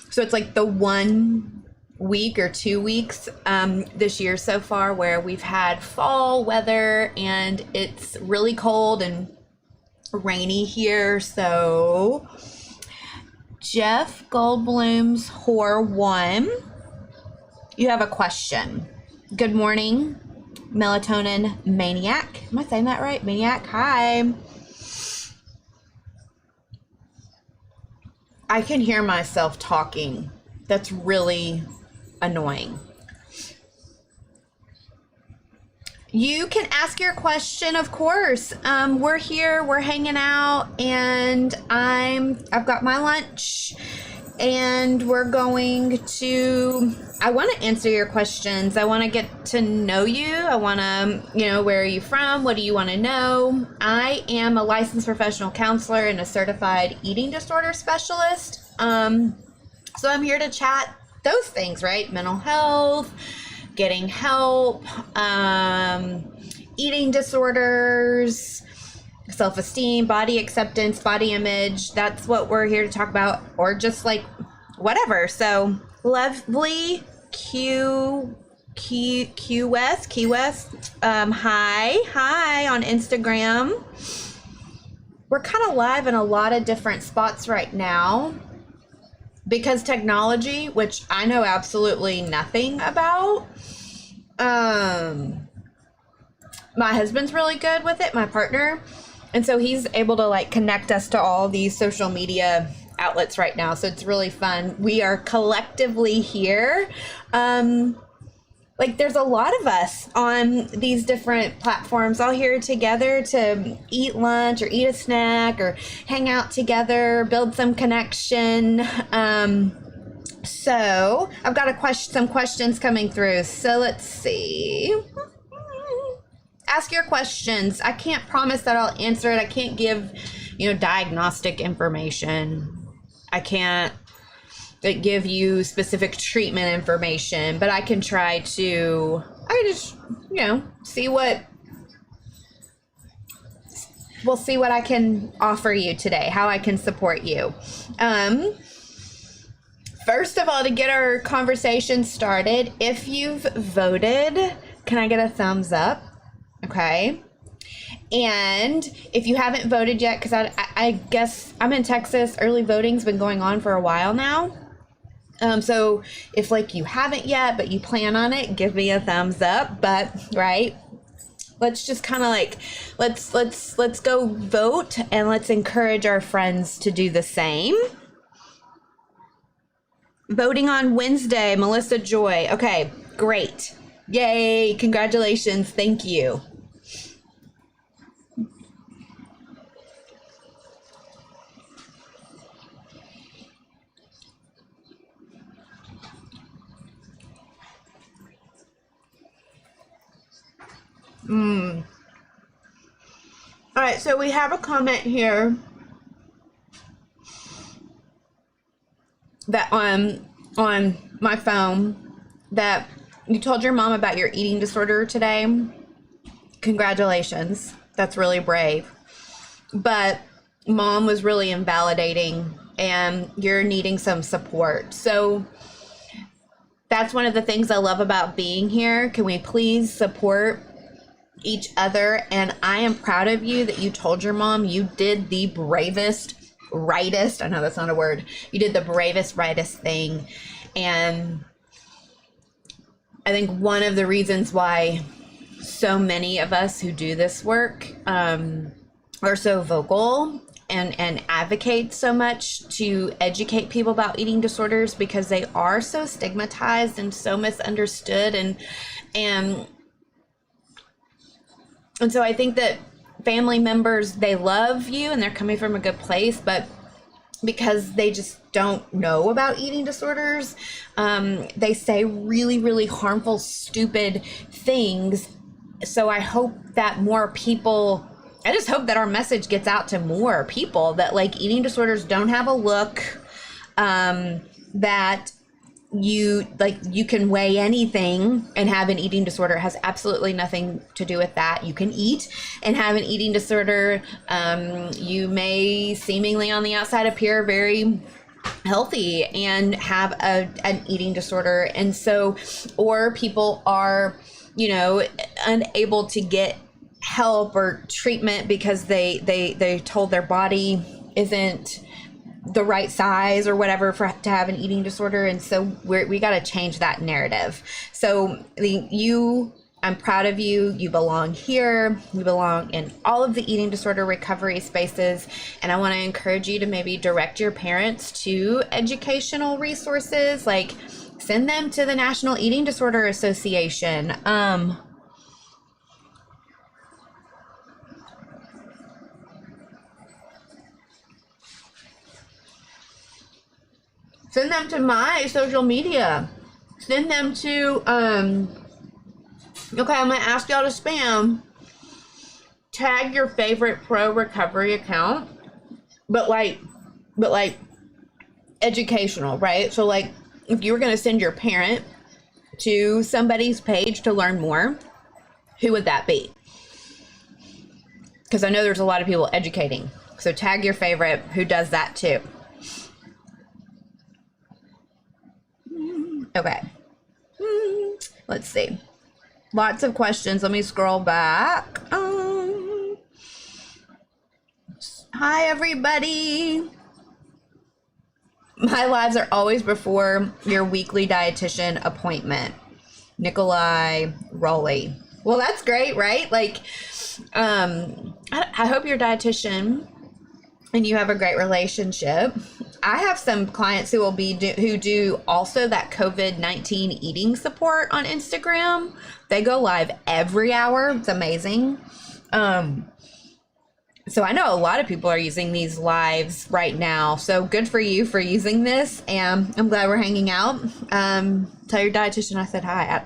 So it's like the 1 week or 2 weeks this year so far where we've had fall weather and it's really cold and rainy here. So Jeff Goldblum's Whore 1, you have a question. Good morning, Melatonin Maniac. Am I saying that right? Maniac, hi. I can hear myself talking. That's really annoying. You can ask your question, of course. We're here, we're hanging out, and I've got my lunch, and we're going to, I want to answer your questions. I want to get to know you. I want to, where are you from? What do you want to know? I am a licensed professional counselor and a certified eating disorder specialist. So I'm here to chat those things, right? Mental health, getting help, eating disorders, self-esteem, body acceptance, body image. That's what we're here to talk about, or just like whatever. So lovely Key West, hi on Instagram. We're kind of live in a lot of different spots right now because technology, which I know absolutely nothing about, my husband's really good with it, my partner, and so he's able to like connect us to all these social media outlets right now, so it's really fun. We are collectively here. Like there's a lot of us on these different platforms all here together to eat lunch or eat a snack or hang out together, build some connection. So I've got some questions coming through. So let's see. Ask your questions. I can't promise that I'll answer it. I can't give, diagnostic information. I can't give you specific treatment information, but I can try to, we'll see what I can offer you today, how I can support you. First of all, to get our conversation started, if you've voted, can I get a thumbs up? Okay. And if you haven't voted yet, because I guess I'm in Texas, early voting's been going on for a while now. So if you haven't yet, but you plan on it, give me a thumbs up. But right, let's just kind of let's go vote and let's encourage our friends to do the same. Voting on Wednesday, Melissa Joy. Okay, great. Yay, congratulations. Thank you. All right, so we have a comment here that on my phone that you told your mom about your eating disorder today. Congratulations. That's really brave. But mom was really invalidating and you're needing some support. So that's one of the things I love about being here. Can we please support each other? And I am proud of you that you told your mom. You did the bravest, rightest, I know that's not a word, you did the bravest, rightest thing. And I think one of the reasons why so many of us who do this work are so vocal and advocate so much to educate people about eating disorders, because they are so stigmatized and so misunderstood, and so I think that family members, they love you and they're coming from a good place, but because they just don't know about eating disorders, they say really, really harmful, stupid things. So I hope that I just hope that our message gets out to more people, that eating disorders don't have a look, that you can weigh anything and have an eating disorder. It has absolutely nothing to do with that. You can eat and have an eating disorder. You may seemingly on the outside appear very healthy and have an eating disorder. And so, or people are, unable to get help or treatment because they told their body isn't the right size or whatever to have an eating disorder. And so we got to change that narrative. So I'm proud of you. You belong here. You belong in all of the eating disorder recovery spaces. And I want to encourage you to maybe direct your parents to educational resources, like send them to the National Eating Disorder Association. Send them to my social media. Send them to, okay, I'm going to ask y'all to spam. Tag your favorite pro recovery account, but like educational, right? So like if you were going to send your parent to somebody's page to learn more, who would that be? Because I know there's a lot of people educating. So tag your favorite who does that too. Okay. Let's see. Lots of questions. Let me scroll back. Hi, everybody. My lives are always before your weekly dietitian appointment. Nikolai Rowley. Well, that's great, right? Like, I hope your dietitian and you have a great relationship. I have some clients who do also that COVID-19 eating support on Instagram. They go live every hour. It's amazing. So I know a lot of people are using these lives right now. So good for you for using this. And I'm glad we're hanging out. Tell your dietitian I said hi.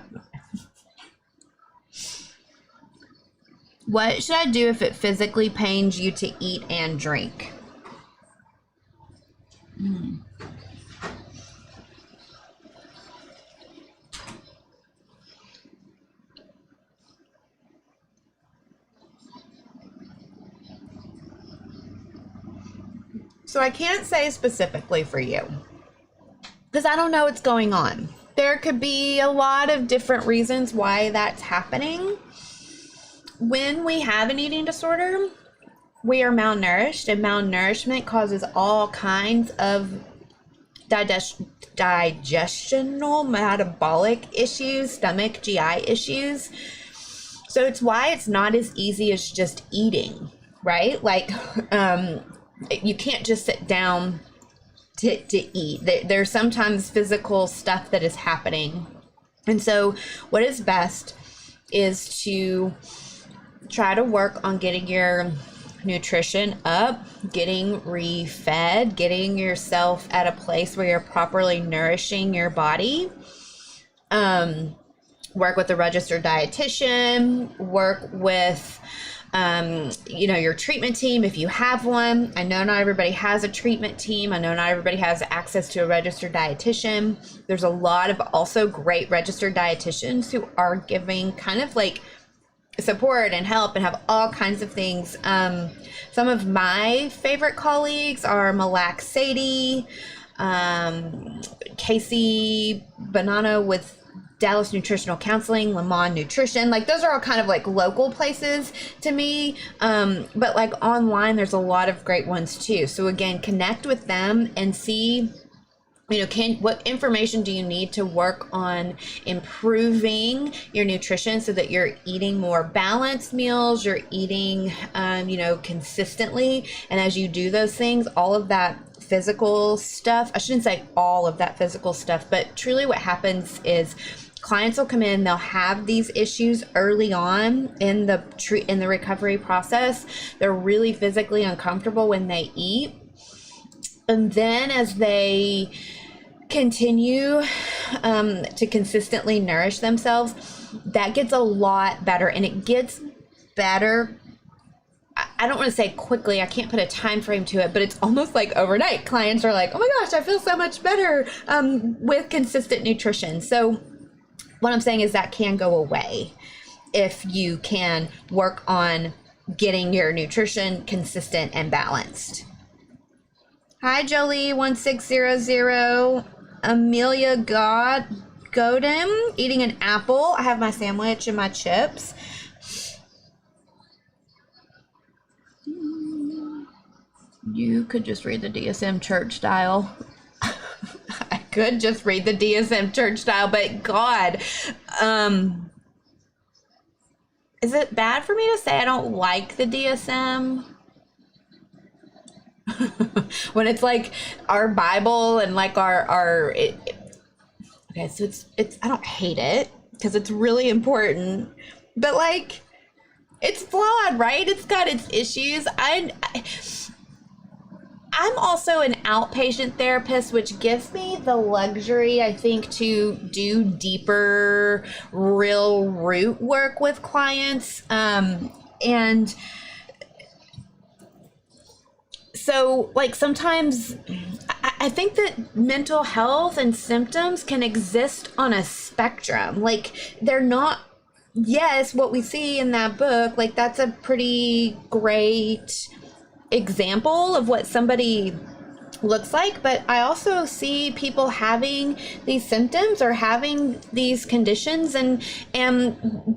What should I do if it physically pains you to eat and drink? So I can't say specifically for you because I don't know what's going on. There could be a lot of different reasons why that's happening. When we have an eating disorder, we are malnourished, and malnourishment causes all kinds of digestional, metabolic issues, stomach, GI issues. So it's why it's not as easy as just eating, right? Like, you can't just sit down to eat. There's sometimes physical stuff that is happening. And so what is best is to try to work on getting your nutrition up, getting re-fed, getting yourself at a place where you're properly nourishing your body. Work with a registered dietitian, work with your treatment team if you have one. I know not everybody has a treatment team. I know not everybody has access to a registered dietitian. There's a lot of also great registered dietitians who are giving kind of like support and help and have all kinds of things. Some of my favorite colleagues are Malak Sadie, Casey Bonanno with Dallas Nutritional Counseling, Lemon Nutrition. Like those are all kind of like local places to me. But like online, there's a lot of great ones too. So again, connect with them and see, what information do you need to work on improving your nutrition so that you're eating more balanced meals, you're eating, consistently. And as you do those things, all of that physical stuff, I shouldn't say all of that physical stuff, but truly what happens is clients will come in, they'll have these issues early on in the recovery process. They're really physically uncomfortable when they eat. And then as they continue to consistently nourish themselves, that gets a lot better, and it gets better. I don't want to say quickly, I can't put a time frame to it, but it's almost like overnight. Clients are like, oh my gosh, I feel so much better with consistent nutrition. So what I'm saying is that can go away if you can work on getting your nutrition consistent and balanced. Hi, Jolie1600. Amelia Godem, eating an apple. I have my sandwich and my chips. You could just read the DSM church style. I could just read the DSM church style, but God, is it bad for me to say I don't like the DSM? When it's like our Bible and like okay, so it's I don't hate it because it's really important, but like it's flawed, right? It's got its issues. I'm also an outpatient therapist, which gives me the luxury, I think, to do deeper, real root work with clients. And so, like, sometimes I think that mental health and symptoms can exist on a spectrum. Like, they're not, yes, what we see in that book, like, that's a pretty great example of what somebody looks like, but I also see people having these symptoms or having these conditions and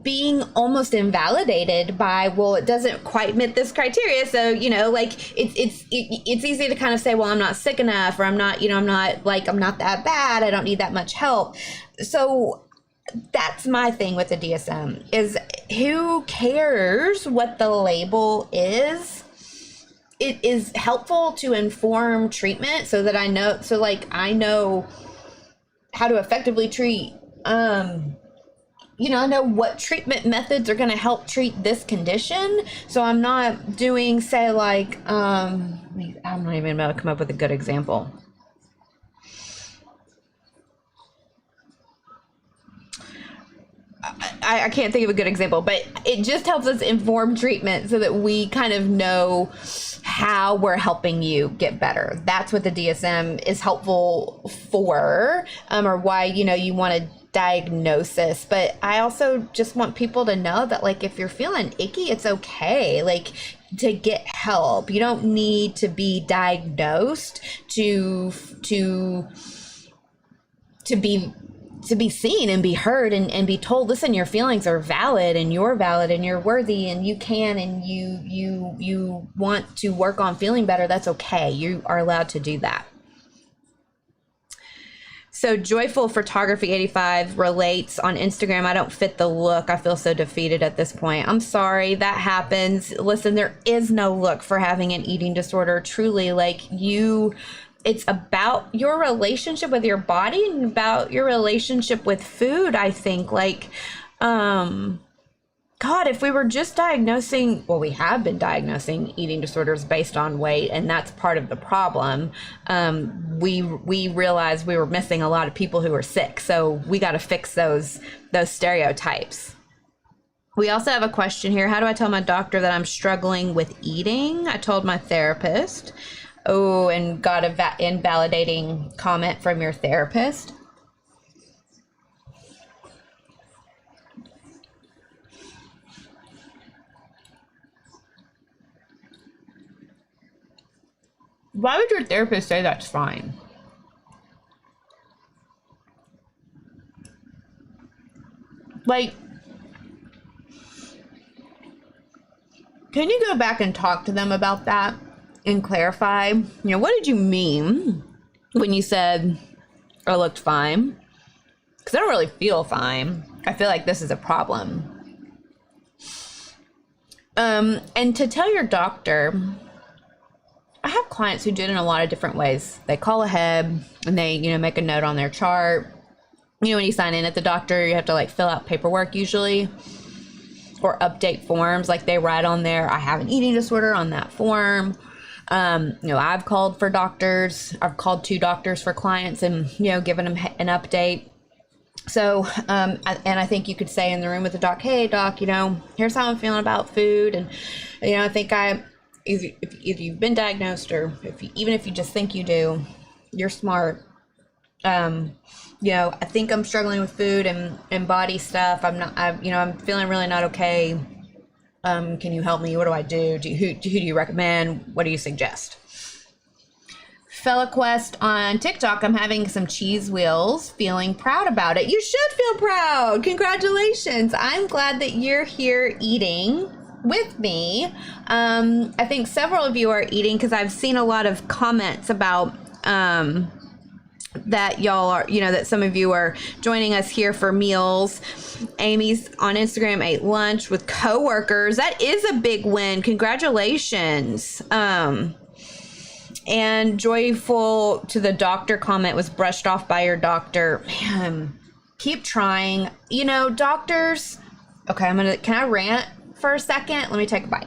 being almost invalidated by, well, it doesn't quite meet this criteria, so like it's easy to kind of say, well, I'm not sick enough, or I'm not I'm not that bad, I don't need that much help. So that's my thing with the DSM, is who cares what the label is? It is helpful to inform treatment so that I know how to effectively treat. I know what treatment methods are going to help treat this condition. So I'm not doing, say, like, I'm not even able to come up with a good example. I can't think of a good example, but it just helps us inform treatment so that we kind of know how we're helping you get better. That's what the DSM is helpful for, or why, you want a diagnosis. But I also just want people to know that, like, if you're feeling icky, it's okay, like, to get help. You don't need to be diagnosed to be seen and be heard and be told, listen, your feelings are valid and you're worthy and you can, and you want to work on feeling better. That's okay. You are allowed to do that. So Joyful Photography 85 relates on Instagram, I don't fit the look. I feel so defeated at this point. I'm sorry, that happens. Listen, there is no look for having an eating disorder. Truly, it's about your relationship with your body and about your relationship with food, I think. God, if we were just diagnosing, well, we have been diagnosing eating disorders based on weight, and that's part of the problem. We realized we were missing a lot of people who were sick, so we got to fix those stereotypes. We also have a question here. How do I tell my doctor that I'm struggling with eating? I told my therapist. Oh, and got a invalidating comment from your therapist. Why would your therapist say that's fine? Like, can you go back and talk to them about that and clarify, what did you mean when you said I looked fine? Because I don't really feel fine. I feel like this is a problem. And to tell your doctor, I have clients who do it in a lot of different ways. They call ahead and they, make a note on their chart. When you sign in at the doctor, you have to fill out paperwork usually, or update forms. They write on there, I have an eating disorder, on that form. I've called for doctors. I've called 2 doctors for clients and, given them an update. So, and I think you could say in the room with the doc, hey doc, here's how I'm feeling about food. And, I think if you've been diagnosed, or even if you just think you do, you're smart. I think I'm struggling with food and body stuff. I'm feeling really not okay. Can you help me? What do I do? Who do you recommend? What do you suggest? FellaQuest on TikTok, I'm having some cheese wheels, feeling proud about it. You should feel proud. Congratulations. I'm glad that you're here eating with me. I think several of you are eating because I've seen a lot of comments about that y'all are, that some of you are joining us here for meals. Amy's on Instagram ate lunch with coworkers. That is a big win. Congratulations. And joyful to the doctor comment was brushed off by your doctor. Man, keep trying. Doctors. Okay, can I rant for a second? Let me take a bite.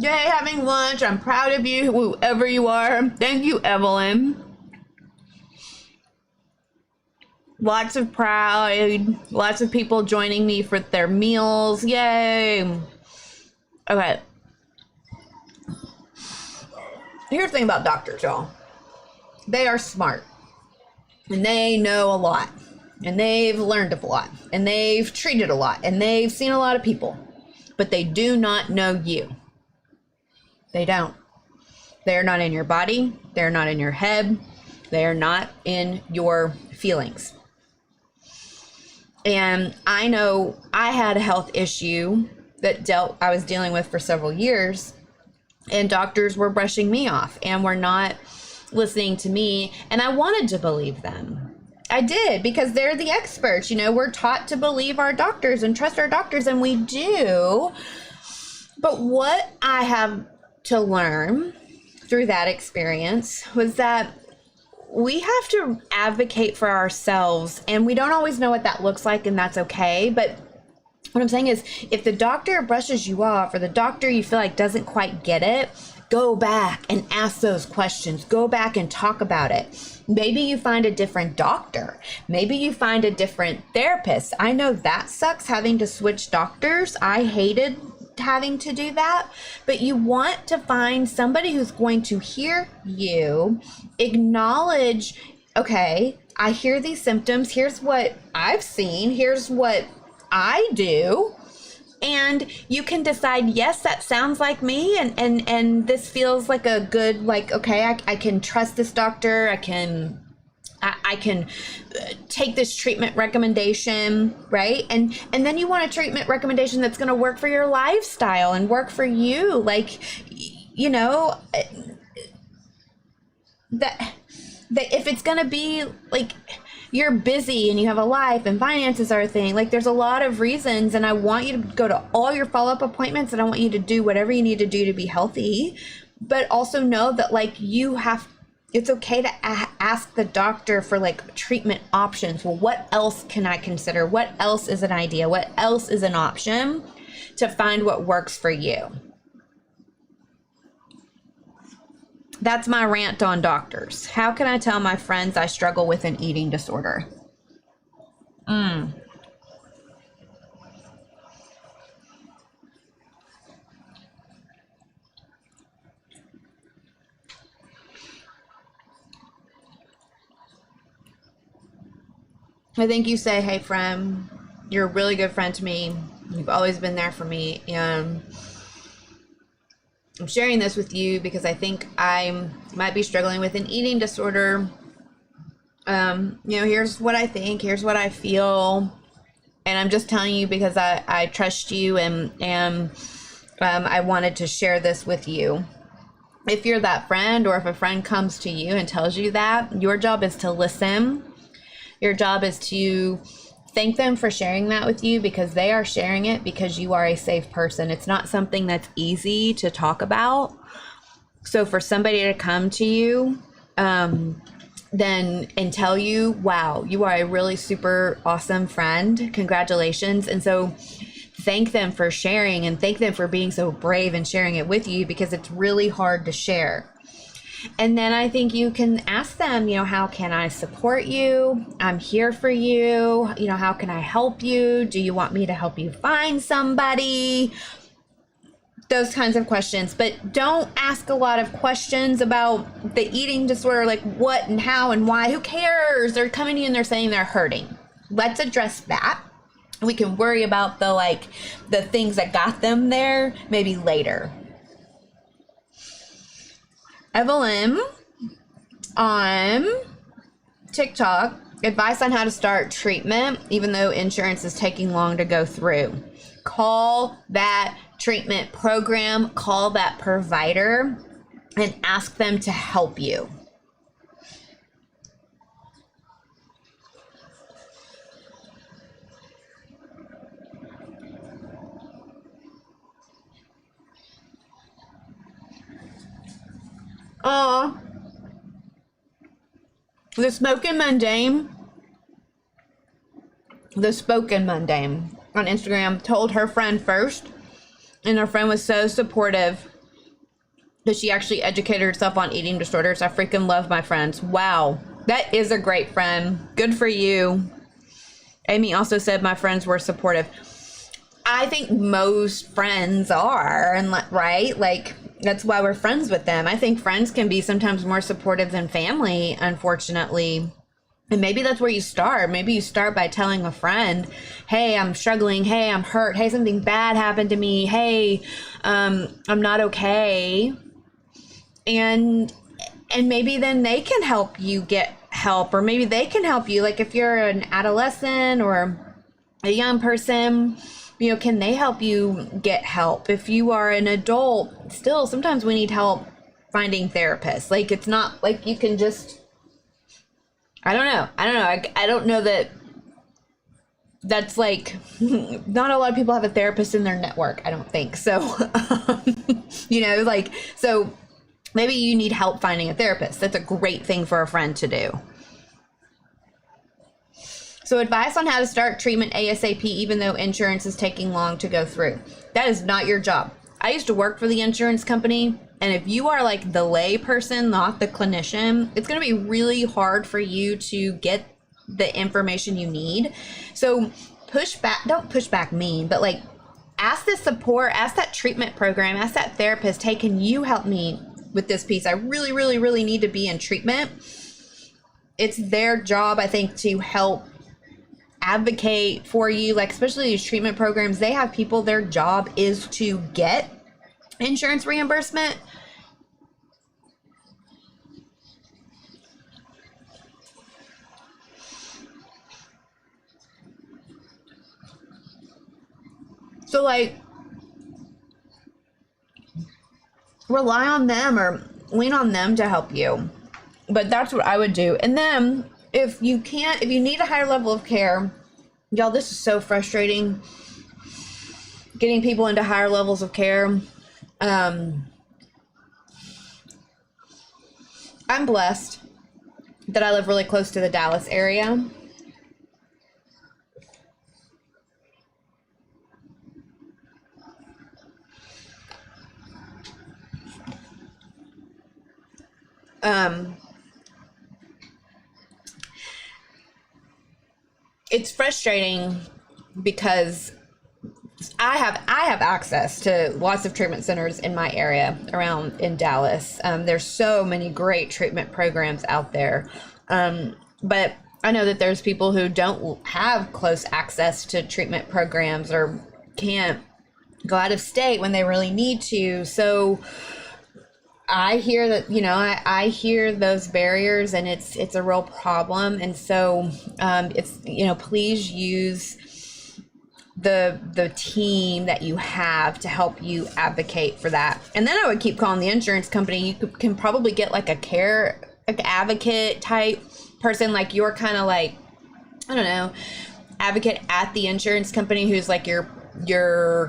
Yay, having lunch. I'm proud of you, whoever you are. Thank you, Evelyn. Lots of pride. Lots of people joining me for their meals. Yay. Okay. Here's the thing about doctors, y'all. They are smart. And they know a lot. And they've learned a lot. And they've treated a lot. And they've seen a lot of people. But they do not know you. They don't. They're not in your body. They're not in your head. They are not in your feelings. And I know I had a health issue that I was dealing with for several years, and doctors were brushing me off and were not listening to me. And I wanted to believe them. I did, because they're the experts. We're taught to believe our doctors and trust our doctors, and we do. But what I have to learn through that experience was that we have to advocate for ourselves, and we don't always know what that looks like, and that's okay. But what I'm saying is, if the doctor brushes you off, or the doctor you feel like doesn't quite get it, go back and ask those questions. Go back and talk about it. Maybe you find a different doctor. Maybe you find a different therapist. I know that sucks, having to switch doctors. I hated having to do that, but you want to find somebody who's going to hear you, acknowledge, okay, I hear these symptoms, here's what I've seen, here's what I do, and you can decide, yes, that sounds like me, and this feels like a good, okay, I can trust this doctor, I can take this treatment recommendation, right? And then you want a treatment recommendation that's going to work for your lifestyle and work for you. That if it's going to be you're busy and you have a life and finances are a thing, there's a lot of reasons, and I want you to go to all your follow-up appointments, and I want you to do whatever you need to do to be healthy, but also know that it's okay to ask the doctor for treatment options. Well, what else can I consider? What else is an idea? What else is an option to find what works for you? That's my rant on doctors. How can I tell my friends I struggle with an eating disorder? I think you say, hey, friend, you're a really good friend to me. You've always been there for me. And I'm sharing this with you because I think I might be struggling with an eating disorder. Here's what I think. Here's what I feel. And I'm just telling you because I trust you, and I wanted to share this with you. If you're that friend, or if a friend comes to you and tells you that, your job is to listen. Your job is to thank them for sharing that with you, because they are sharing it because you are a safe person. It's not something that's easy to talk about. So for somebody to come to you then and tell you, wow, you are a really super awesome friend, congratulations. And so thank them for sharing, and thank them for being so brave and sharing it with you, because it's really hard to share. And then I think you can ask them, how can I support you? I'm here for you. How can I help you? Do you want me to help you find somebody? those kinds of questions, but don't ask a lot of questions about the eating disorder, like what and how and why. Who cares? They're coming to you and they're saying they're hurting. Let's address that. We can worry about the things that got them there maybe later. Evelyn on TikTok, advice on how to start treatment even though insurance is taking long to go through. Call that treatment program, call that provider, and ask them to help you. The Spoken Mundane on Instagram told her friend first, and her friend was so supportive that she actually educated herself on eating disorders. I freaking love my friends. Wow, that is a great friend. Good for you. Amy also said my friends were supportive. I think most friends are, and right? Like, that's why we're friends with them. I think friends can be sometimes more supportive than family, unfortunately. And maybe that's where you start. Maybe you start by telling a friend, hey, I'm struggling. Hey, I'm hurt. Hey, something bad happened to me. Hey, I'm not okay. And maybe then they can help you get help, or maybe they can help you. Like if you're an adolescent or a young person, you know, can they help you get help? If you are an adult, still, sometimes we need help finding therapists. Like, it's not like you can just, I don't know. I don't know that that's like, not a lot of people have a therapist in their network, I don't think. So, you know, like, so maybe you need help finding a therapist. That's a great thing for a friend to do. So advice on how to start treatment ASAP, even though insurance is taking long to go through. That is not your job. I used to work for the insurance company, and if you are like the lay person, not the clinician, it's going to be really hard for you to get the information you need. So push back, don't push back mean, but like ask the support, ask that treatment program, ask that therapist, hey, can you help me with this piece? I really, really, really need to be in treatment. It's their job, I think, to help advocate for you, like especially these treatment programs. They have people, their job is to get insurance reimbursement. So like rely on them or lean on them to help you. But that's what I would do. And then if you need a higher level of care, y'all, this is so frustrating, getting people into higher levels of care. I'm blessed that I live really close to the Dallas area. It's frustrating because I have access to lots of treatment centers in my area around in Dallas. There's so many great treatment programs out there. But I know that there's people who don't have close access to treatment programs or can't go out of state when they really need to. So I hear that, you know, I hear those barriers, and it's a real problem. And so it's, you know, please use the team that you have to help you advocate for that. And then I would keep calling the insurance company. You can probably get like a advocate type person, like you're kind of like, I don't know, advocate at the insurance company who's like your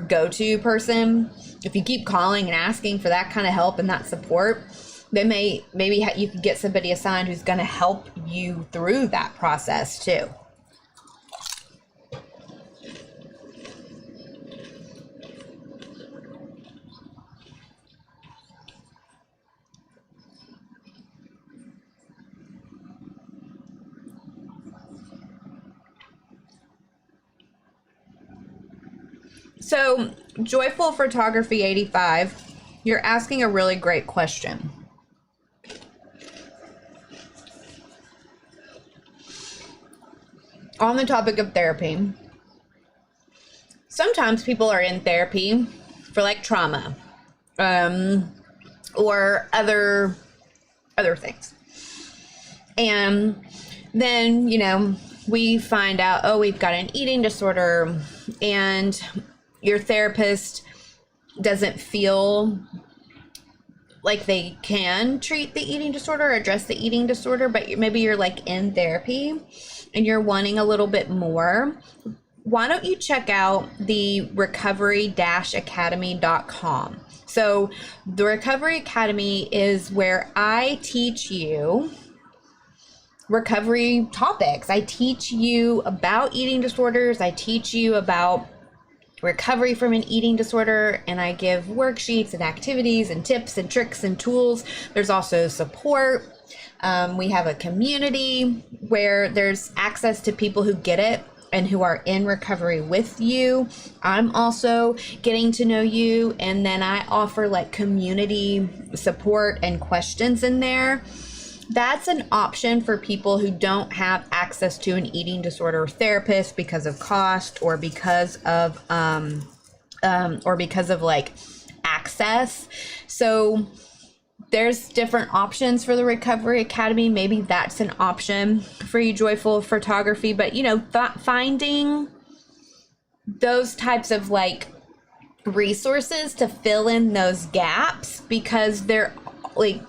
go-to person. If you keep calling and asking for that kind of help and that support, then maybe you can get somebody assigned who's going to help you through that process too. So, Joyful Photography 85, you're asking a really great question. On the topic of therapy, sometimes people are in therapy for like trauma, or other things. And then, you know, we find out, oh, we've got an eating disorder, and your therapist doesn't feel like they can treat the eating disorder or address the eating disorder, but maybe you're like in therapy and you're wanting a little bit more. Why don't you check out the recovery-academy.com? So the Recovery Academy is where I teach you recovery topics. I teach you about eating disorders. I teach you about recovery from an eating disorder, and I give worksheets and activities and tips and tricks and tools. There's also support. We have a community where there's access to people who get it and who are in recovery with you. I'm also getting to know you, and then I offer like community support and questions in there. That's an option for people who don't have access to an eating disorder therapist because of cost or because of like access. So there's different options for the Recovery Academy. Maybe that's an option for you, Joyful Photography. But, you know, finding those types of like resources to fill in those gaps, because they're like,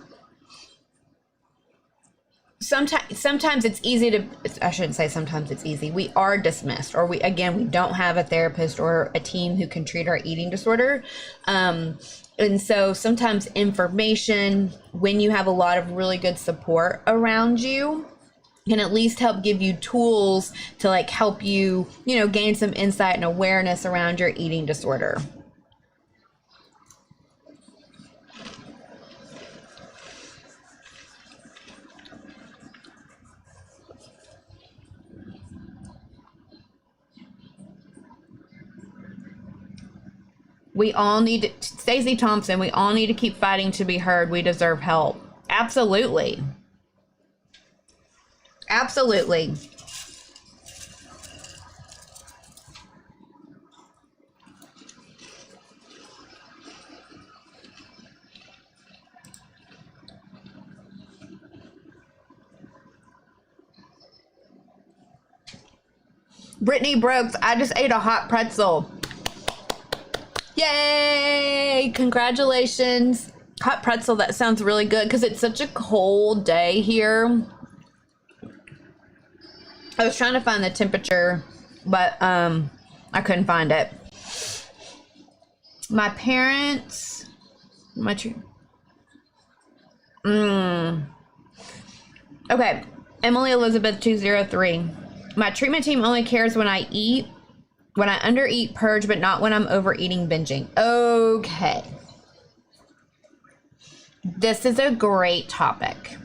sometimes it's easy to, I shouldn't say sometimes it's easy. We are dismissed, or we don't have a therapist or a team who can treat our eating disorder. And so sometimes information, when you have a lot of really good support around you, can at least help give you tools to like help you, you know, gain some insight and awareness around your eating disorder. We all need to, Stacey Thompson, we all need to keep fighting to be heard. We deserve help. Absolutely. Absolutely. Brittany Brooks, I just ate a hot pretzel. Yay! Congratulations. Hot pretzel, that sounds really good because it's such a cold day here. I was trying to find the temperature, but I couldn't find it. My parents, okay, Emily Elizabeth 203. My treatment team only cares when I eat, when I undereat, purge, but not when I'm overeating, binging. Okay. This is a great topic.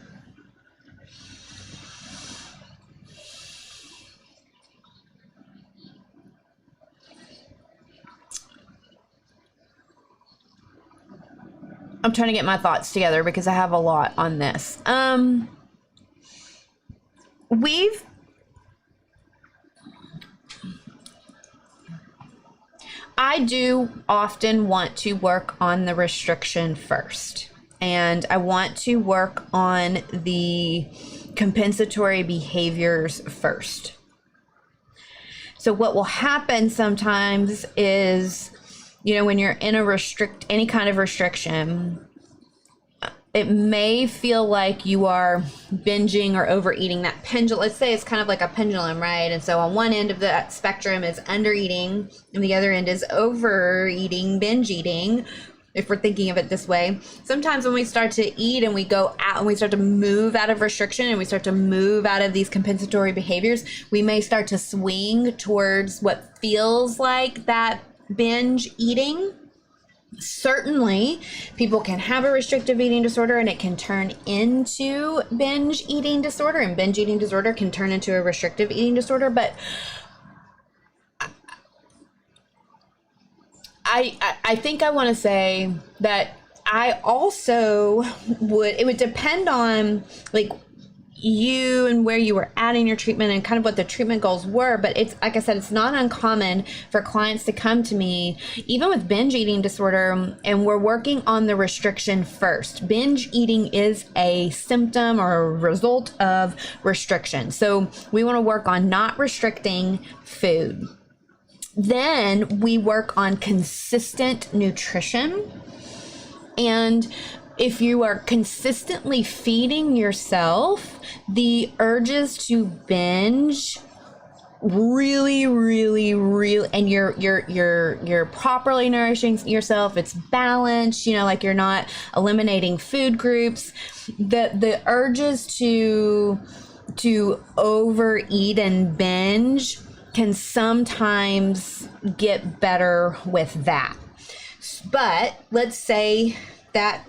I'm trying to get my thoughts together because I have a lot on this. I do often want to work on the restriction first, and I want to work on the compensatory behaviors first. So what will happen sometimes is, you know, when you're in any kind of restriction, it may feel like you are binging or overeating. That pendulum, let's say it's kind of like a pendulum, right? And so on one end of that spectrum is undereating, and the other end is overeating, binge eating, if we're thinking of it this way. Sometimes when we start to eat and we go out and we start to move out of restriction and we start to move out of these compensatory behaviors, we may start to swing towards what feels like that binge eating. Certainly, people can have a restrictive eating disorder and it can turn into binge eating disorder, and binge eating disorder can turn into a restrictive eating disorder. But I think I want to say that I also it would depend on like you and where you were at in your treatment and kind of what the treatment goals were. But it's, like I said, it's not uncommon for clients to come to me, even with binge eating disorder, and we're working on the restriction first. Binge eating is a symptom or a result of restriction. So we want to work on not restricting food. Then we work on consistent nutrition. And if you are consistently feeding yourself, the urges to binge really, and you're properly nourishing yourself, it's balanced, like you're not eliminating food groups, the urges to overeat and binge can sometimes get better with that. But let's say that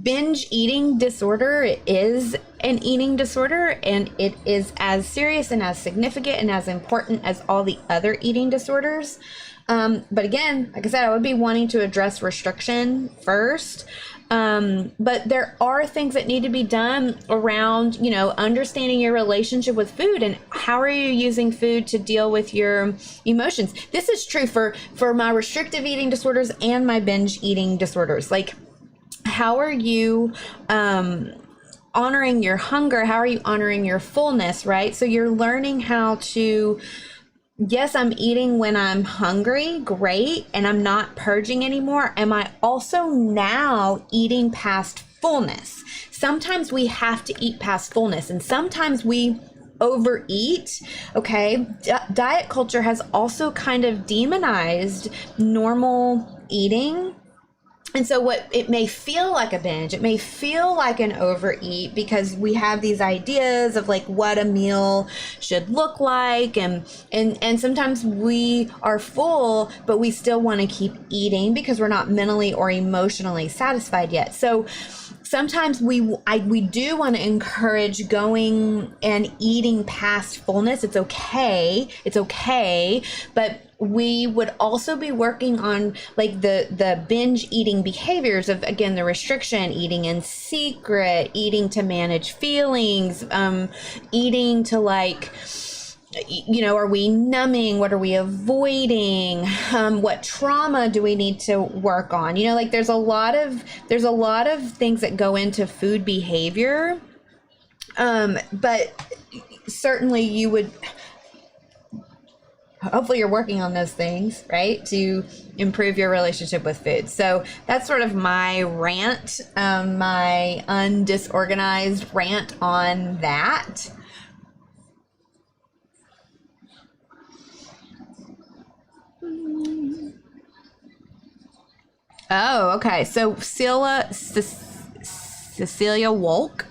binge eating disorder is an eating disorder, and it is as serious and as significant and as important as all the other eating disorders. But again, like I said, I would be wanting to address restriction first. But there are things that need to be done around, understanding your relationship with food and how are you using food to deal with your emotions. This is true for my restrictive eating disorders and my binge eating disorders. Like, how are you honoring your hunger? How are you honoring your fullness, right? So you're learning how to, yes, I'm eating when I'm hungry, great, and I'm not purging anymore. Am I also now eating past fullness? Sometimes we have to eat past fullness, and sometimes we overeat. Okay, diet culture has also kind of demonized normal eating. And so what it may feel like a binge, it may feel like an overeat because we have these ideas of like what a meal should look like. And sometimes we are full, but we still want to keep eating because we're not mentally or emotionally satisfied yet. So sometimes we do want to encourage going and eating past fullness. It's okay, but we would also be working on like the binge eating behaviors of, again, the restriction, eating in secret, eating to manage feelings, eating to like, are we numbing? What are we avoiding? What trauma do we need to work on? Like there's a lot of things that go into food behavior. But certainly you would, hopefully you're working on those things, right, to improve your relationship with food. So that's sort of my rant, my undisorganized rant on that. Oh, okay. So Cecilia Wolk,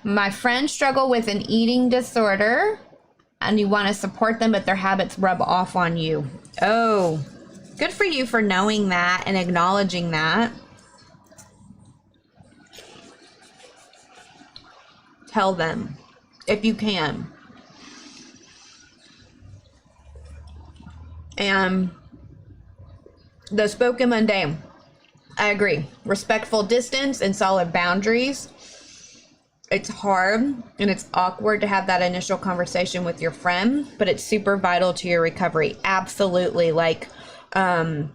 my friends struggle with an eating disorder and you want to support them, but their habits rub off on you. Oh, good for you for knowing that and acknowledging that. Tell them if you can. And the spoken mundane, I agree. Respectful distance and solid boundaries. It's hard and it's awkward to have that initial conversation with your friend, but it's super vital to your recovery. Absolutely. Like, I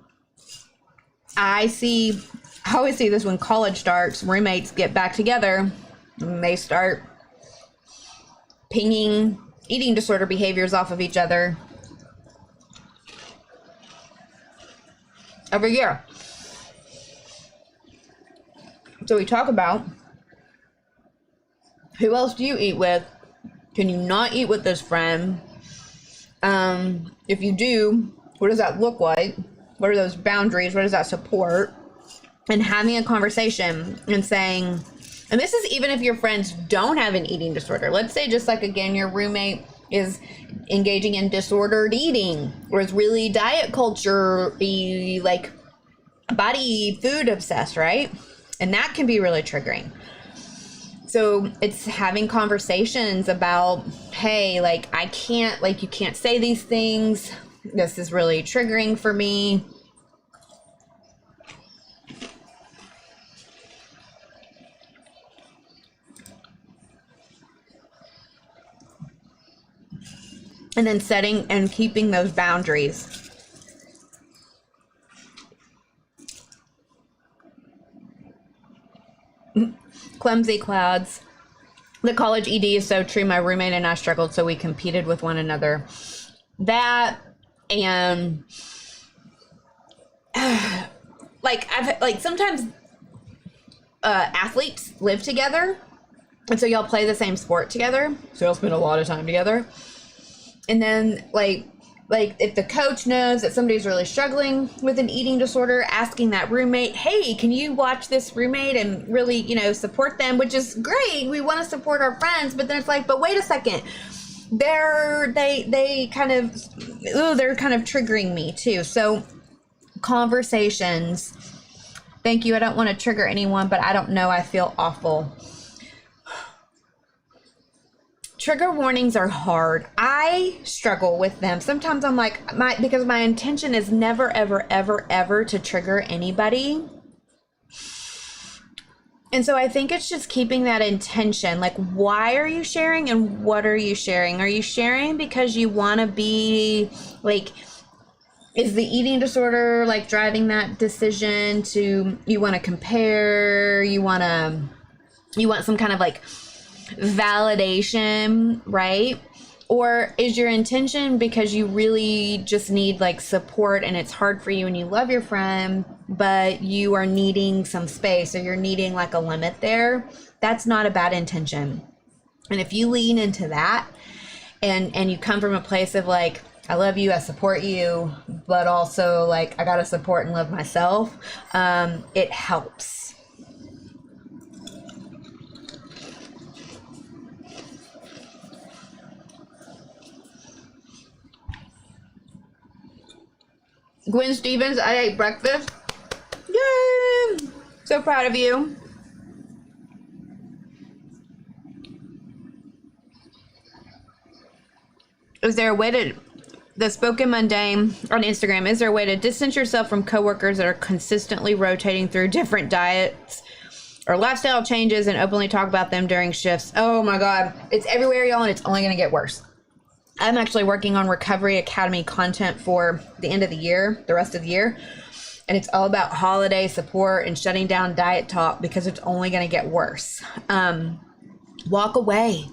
always see this when college starts, roommates get back together and they start pinging eating disorder behaviors off of each other every year. So we talk about, who else do you eat with? Can you not eat with this friend? If you do, what does that look like? What are those boundaries? What does that support? And having a conversation and saying, and this is even if your friends don't have an eating disorder. Let's say just like, again, your roommate is engaging in disordered eating or is really diet culture, like body food obsessed, right? And that can be really triggering. So it's having conversations about, hey, like I can't, like you can't say these things. This is really triggering for me. and then setting and keeping those boundaries. Clumsy clouds. The college ED is so true. My roommate and I struggled, so we competed with one another. That and like sometimes athletes live together, and so y'all play the same sport together, so y'all spend a lot of time together. And then like if the coach knows that somebody's really struggling with an eating disorder, asking that roommate, hey, can you watch this roommate and really, you know, support them, which is great. We want to support our friends, but then it's like, but wait a second, they're kind of triggering me too. So conversations. Thank you. I don't want to trigger anyone, but I don't know. I feel awful. Trigger warnings are hard. I struggle with them. Sometimes I'm like, because my intention is never, ever, ever, ever to trigger anybody. And so I think it's just keeping that intention. Like, why are you sharing and what are you sharing? Are you sharing because you want to be like, is the eating disorder like driving that decision to, you want to compare, you want some kind of like validation, right? Or is your intention because you really just need like support and it's hard for you and you love your friend, but you are needing some space or you're needing like a limit there? That's not a bad intention. And if you lean into that and you come from a place of like, I love you, I support you, but also like I gotta support and love myself, it helps. Gwen Stevens, I ate breakfast. Yay! So proud of you. Is there a way to, the Spoken Mundane on Instagram, is there a way to distance yourself from coworkers that are consistently rotating through different diets or lifestyle changes and openly talk about them during shifts? Oh my God, it's everywhere, y'all, and it's only gonna get worse. I'm actually working on Recovery Academy content for the end of the year, the rest of the year. And it's all about holiday support and shutting down diet talk because it's only going to get worse. Walk away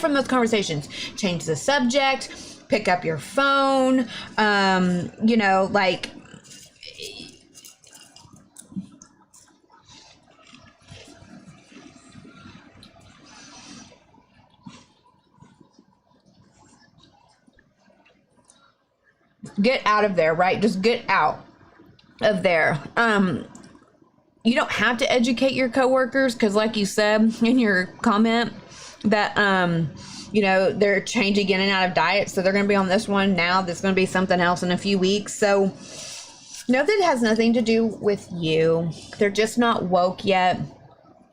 from those conversations. Change the subject, pick up your phone, get out of there, right? Just get out of there. You don't have to educate your coworkers because like you said in your comment that, they're changing in and out of diet. So they're going to be on this one now. There's going to be something else in a few weeks. So no, that has nothing to do with you. They're just not woke yet.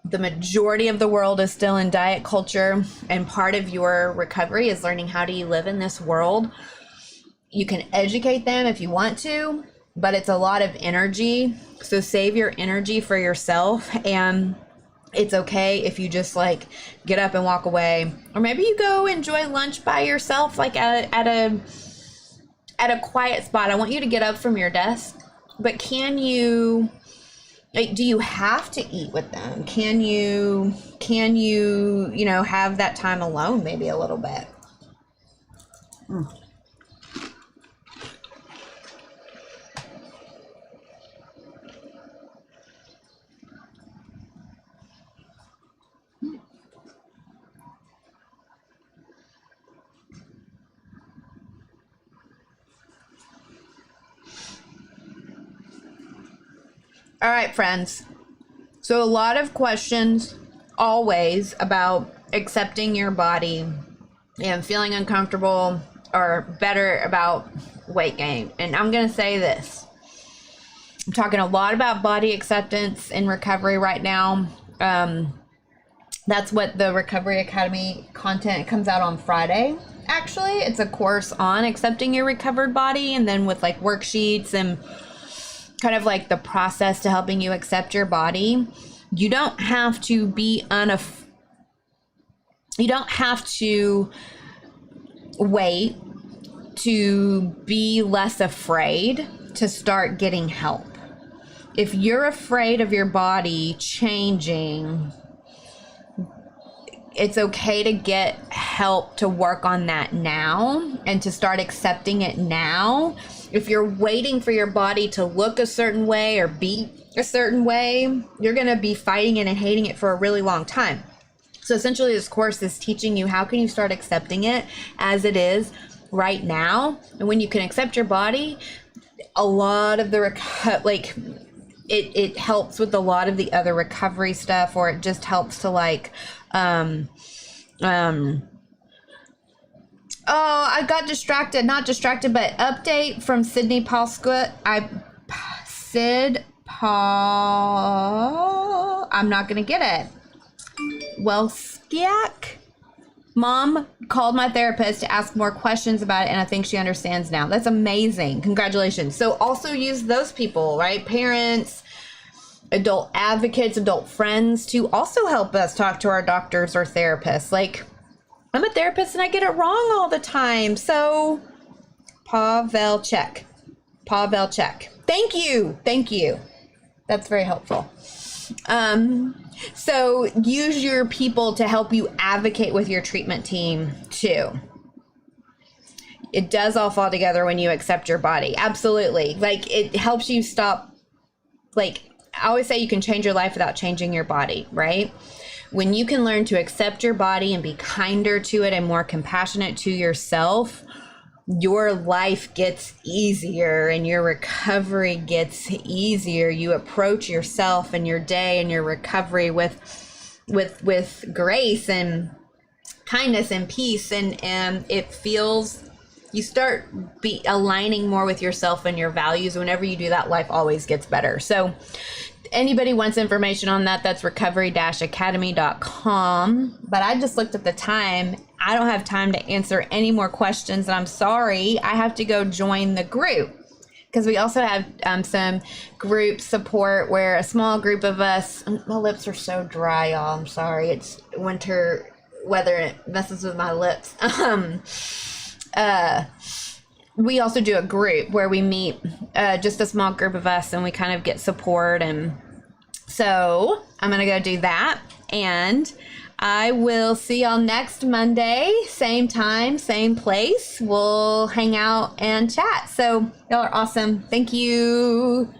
The majority of the world is still in diet culture. And part of your recovery is learning how do you live in this world. You can educate them if you want to, but it's a lot of energy. So save your energy for yourself. And it's okay if you just like get up and walk away, or maybe you go enjoy lunch by yourself, like at a quiet spot. I want you to get up from your desk, but can you, like, do you have to eat with them? Can you, have that time alone maybe a little bit? All right, friends. So a lot of questions always about accepting your body and feeling uncomfortable or better about weight gain. And I'm going to say this. I'm talking a lot about body acceptance in recovery right now. That's what the Recovery Academy content comes out on Friday. Actually, it's a course on accepting your recovered body, and then with like worksheets and kind of like the process to helping you accept your body. You don't have to be you don't have to wait to be less afraid to start getting help. If you're afraid of your body changing, it's okay to get help to work on that now and to start accepting it now. If you're waiting for your body to look a certain way or be a certain way, you're going to be fighting it and hating it for a really long time. So essentially this course is teaching you how can you start accepting it as it is right now. And when you can accept your body, a lot of the it helps with a lot of the other recovery stuff, or it just helps to like oh, I got distracted, not distracted, but update from Sydney Paulscut. I'm not going to get it. Welskiak. Mom called my therapist to ask more questions about it, and I think she understands now. That's amazing. Congratulations. So also use those people, right? Parents, adult advocates, adult friends to also help us talk to our doctors or therapists. Like, I'm a therapist and I get it wrong all the time. So Pavelchek. Thank you. That's very helpful. So use your people to help you advocate with your treatment team too. It does all fall together when you accept your body. Absolutely. Like, it helps you stop. Like, I always say you can change your life without changing your body, right? When you can learn to accept your body and be kinder to it and more compassionate to yourself, your life gets easier and your recovery gets easier. You approach yourself and your day and your recovery with grace and kindness and peace, and it feels, you start aligning more with yourself and your values. Whenever you do that, life always gets better. So anybody wants information on that, that's recovery-academy.com. But I just looked at the time. I don't have time to answer any more questions, and I'm sorry. I have to go join the group, because we also have some group support where a small group of us, my lips are so dry, y'all. I'm sorry. It's winter weather and it messes with my lips. We also do a group where we meet, just a small group of us, and we kind of get support. And so I'm going to go do that, and I will see y'all next Monday, same time, same place. We'll hang out and chat. So y'all are awesome. Thank you.